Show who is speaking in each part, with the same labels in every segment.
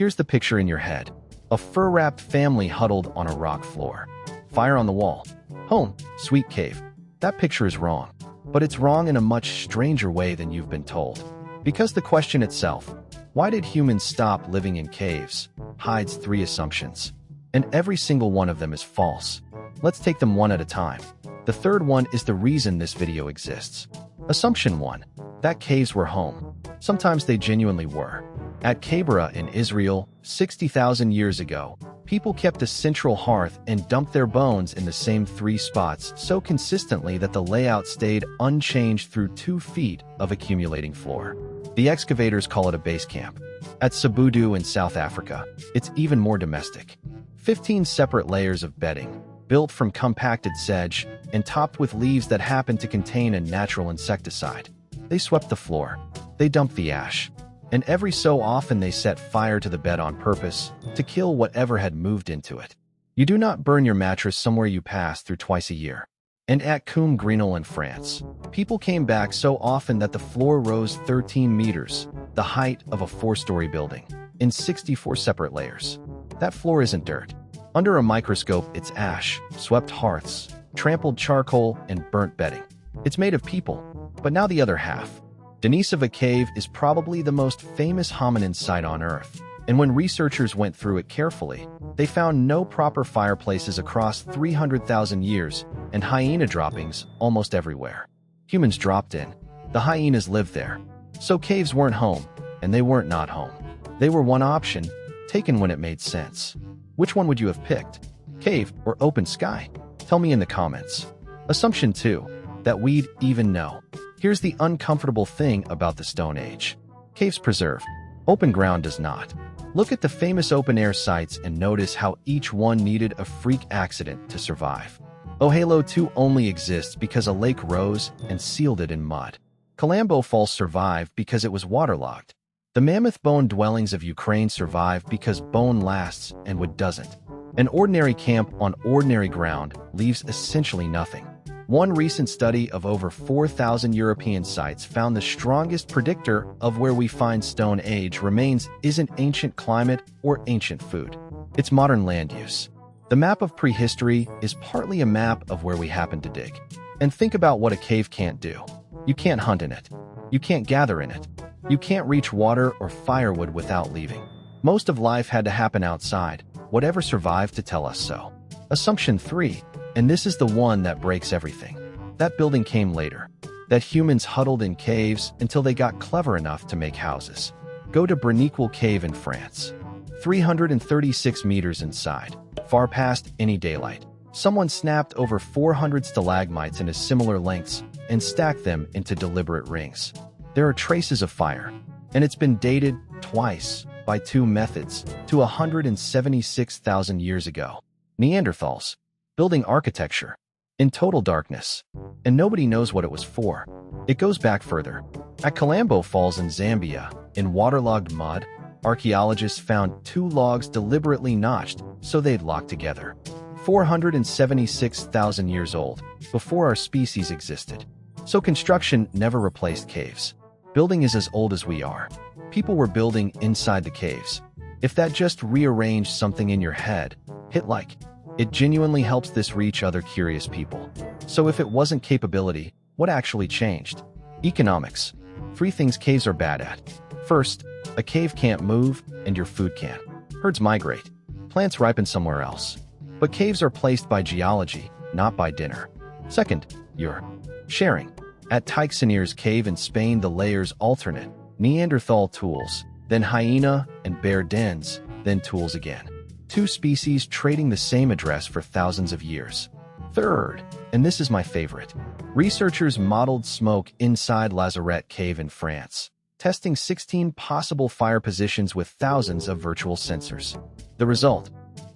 Speaker 1: Here's the picture in your head. A fur-wrapped family huddled on a rock floor. Fire on the wall. Home, sweet cave. That picture is wrong. But it's wrong in a much stranger way than you've been told. Because the question itself, why did humans stop living in caves, hides 3 assumptions. And every single one of them is false. Let's take them one at a time. The third one is the reason this video exists. Assumption 1. That caves were home. Sometimes they genuinely were. At Kebra in Israel, 60,000 years ago, people kept a central hearth and dumped their bones in the same 3 spots so consistently that the layout stayed unchanged through 2 feet of accumulating floor. The excavators call it a base camp. At Sabudu in South Africa, it's even more domestic. 15 separate layers of bedding, built from compacted sedge and topped with leaves that happen to contain a natural insecticide. They swept the floor. They dumped the ash. And every so often they set fire to the bed on purpose to kill whatever had moved into it. You do not burn your mattress somewhere you pass through twice a year. And at Cum Greenel in France, people came back so often that the floor rose 13 meters, the height of a 4-story building, in 64 separate layers. That floor isn't dirt. Under a microscope, it's ash, swept hearths, trampled charcoal, and burnt bedding. It's made of people. But now the other half. Denisova Cave is probably the most famous hominin site on Earth, and when researchers went through it carefully, they found no proper fireplaces across 300,000 years and hyena droppings almost everywhere. Humans dropped in. The hyenas lived there. So caves weren't home, and they weren't not home. They were one option, taken when it made sense. Which one would you have picked? Cave or open sky? Tell me in the comments. Assumption 2. That we'd even know. Here's the uncomfortable thing about the Stone Age. Caves preserve. Open ground does not. Look at the famous open-air sites and notice how each one needed a freak accident to survive. Ohalo 2 only exists because a lake rose and sealed it in mud. Kalambo Falls survived because it was waterlogged. The mammoth bone dwellings of Ukraine survived because bone lasts and wood doesn't. An ordinary camp on ordinary ground leaves essentially nothing. One recent study of over 4,000 European sites found the strongest predictor of where we find Stone Age remains isn't ancient climate or ancient food. It's modern land use. The map of prehistory is partly a map of where we happen to dig. And think about what a cave can't do. You can't hunt in it. You can't gather in it. You can't reach water or firewood without leaving. Most of life had to happen outside, whatever survived to tell us so. Assumption 3. And this is the one that breaks everything. That building came later. That humans huddled in caves until they got clever enough to make houses. Go to Breniquel Cave in France. 336 meters inside, far past any daylight. Someone snapped over 400 stalagmites into similar lengths and stacked them into deliberate rings. There are traces of fire, and it's been dated twice by 2 methods to 176,000 years ago. Neanderthals. Building architecture. In total darkness. And nobody knows what it was for. It goes back further. At Kalambo Falls in Zambia, in waterlogged mud, archaeologists found 2 logs deliberately notched so they'd lock together. 476,000 years old, before our species existed. So construction never replaced caves. Building is as old as we are. People were building inside the caves. If that just rearranged something in your head, hit like. It genuinely helps this reach other curious people. So if it wasn't capability, what actually changed? Economics. 3 things caves are bad at. First, a cave can't move, and your food can. Herds migrate. Plants ripen somewhere else. But caves are placed by geology, not by dinner. Second, you're sharing. At Teixeir's cave in Spain, the layers alternate. Neanderthal tools, then hyena and bear dens, then tools again. 2 species trading the same address for thousands of years. Third, and this is my favorite, researchers modeled smoke inside Lazarette Cave in France, testing 16 possible fire positions with thousands of virtual sensors. The result?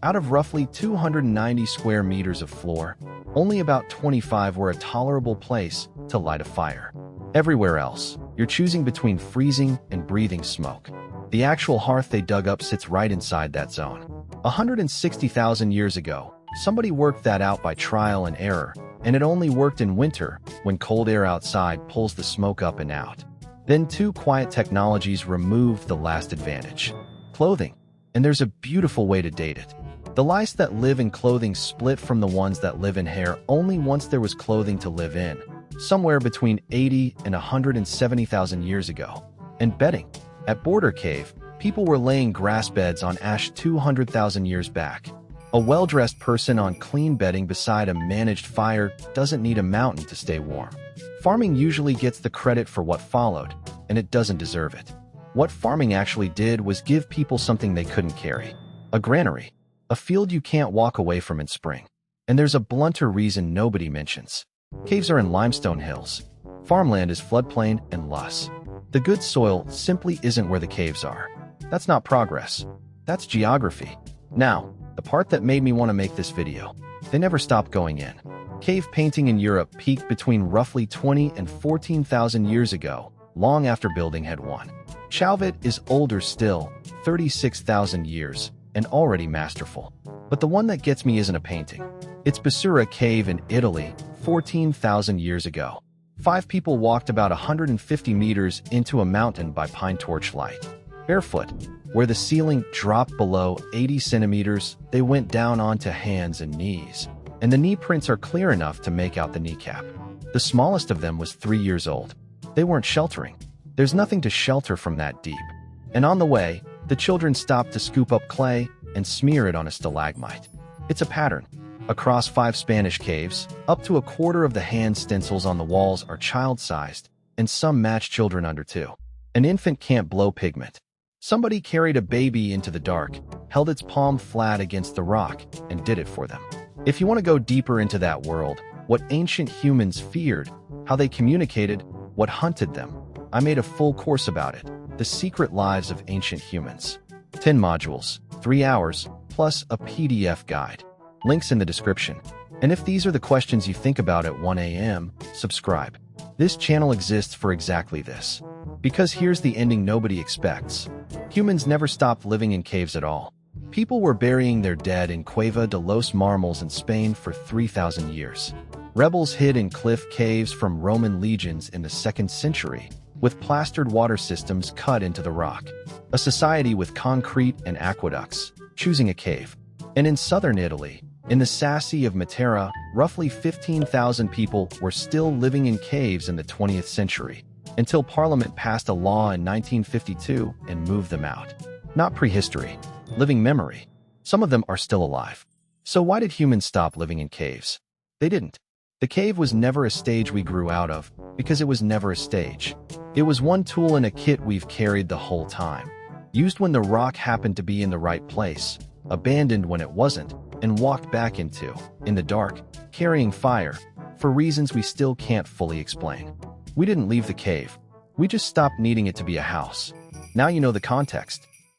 Speaker 1: Out of roughly 290 square meters of floor, only about 25 were a tolerable place to light a fire. Everywhere else, you're choosing between freezing and breathing smoke. The actual hearth they dug up sits right inside that zone. 160,000 years ago, somebody worked that out by trial and error, and it only worked in winter when cold air outside pulls the smoke up and out. Then 2 quiet technologies removed the last advantage. Clothing. And there's a beautiful way to date it. The lice that live in clothing split from the ones that live in hair only once there was clothing to live in, somewhere between 80 and 170,000 years ago. And bedding. At Border Cave, people were laying grass beds on ash 200,000 years back. A well-dressed person on clean bedding beside a managed fire doesn't need a mountain to stay warm. Farming usually gets the credit for what followed, and it doesn't deserve it. What farming actually did was give people something they couldn't carry. A granary. A field you can't walk away from in spring. And there's a blunter reason nobody mentions. Caves are in limestone hills. Farmland is floodplain and loess. The good soil simply isn't where the caves are. That's not progress. That's geography. Now, the part that made me want to make this video. They never stopped going in. Cave painting in Europe peaked between roughly 20 and 14,000 years ago, long after building had won. Chauvet is older still, 36,000 years, and already masterful. But the one that gets me isn't a painting. It's Basura Cave in Italy, 14,000 years ago. 5 people walked about 150 meters into a mountain by pine torchlight. Barefoot. Where the ceiling dropped below 80 centimeters, they went down onto hands and knees. And the knee prints are clear enough to make out the kneecap. The smallest of them was 3 years old. They weren't sheltering. There's nothing to shelter from that deep. And on the way, the children stopped to scoop up clay and smear it on a stalagmite. It's a pattern. Across 5 Spanish caves, up to a quarter of the hand stencils on the walls are child-sized, and some match children under 2. An infant can't blow pigment. Somebody carried a baby into the dark, held its palm flat against the rock, and did it for them. If you want to go deeper into that world, what ancient humans feared, how they communicated, what hunted them, I made a full course about it. The Secret Lives of Ancient Humans. 10 modules, 3 hours, plus a PDF guide. Links in the description. And if these are the questions you think about at 1 a.m., subscribe. This channel exists for exactly this. Because here's the ending nobody expects. Humans never stopped living in caves at all. People were burying their dead in Cueva de los Marmoles in Spain for 3,000 years. Rebels hid in cliff caves from Roman legions in the 2nd century, with plastered water systems cut into the rock. A society with concrete and aqueducts, choosing a cave. And in southern Italy, in the Sassi of Matera, roughly 15,000 people were still living in caves in the 20th century, until Parliament passed a law in 1952 and moved them out. Not prehistory, living memory. Some of them are still alive. So why did humans stop living in caves? They didn't. The cave was never a stage we grew out of, because it was never a stage. It was one tool in a kit we've carried the whole time. Used when the rock happened to be in the right place, abandoned when it wasn't, and walked back into, in the dark, carrying fire, for reasons we still can't fully explain. We didn't leave the cave. We just stopped needing it to be a house. Now you know the context.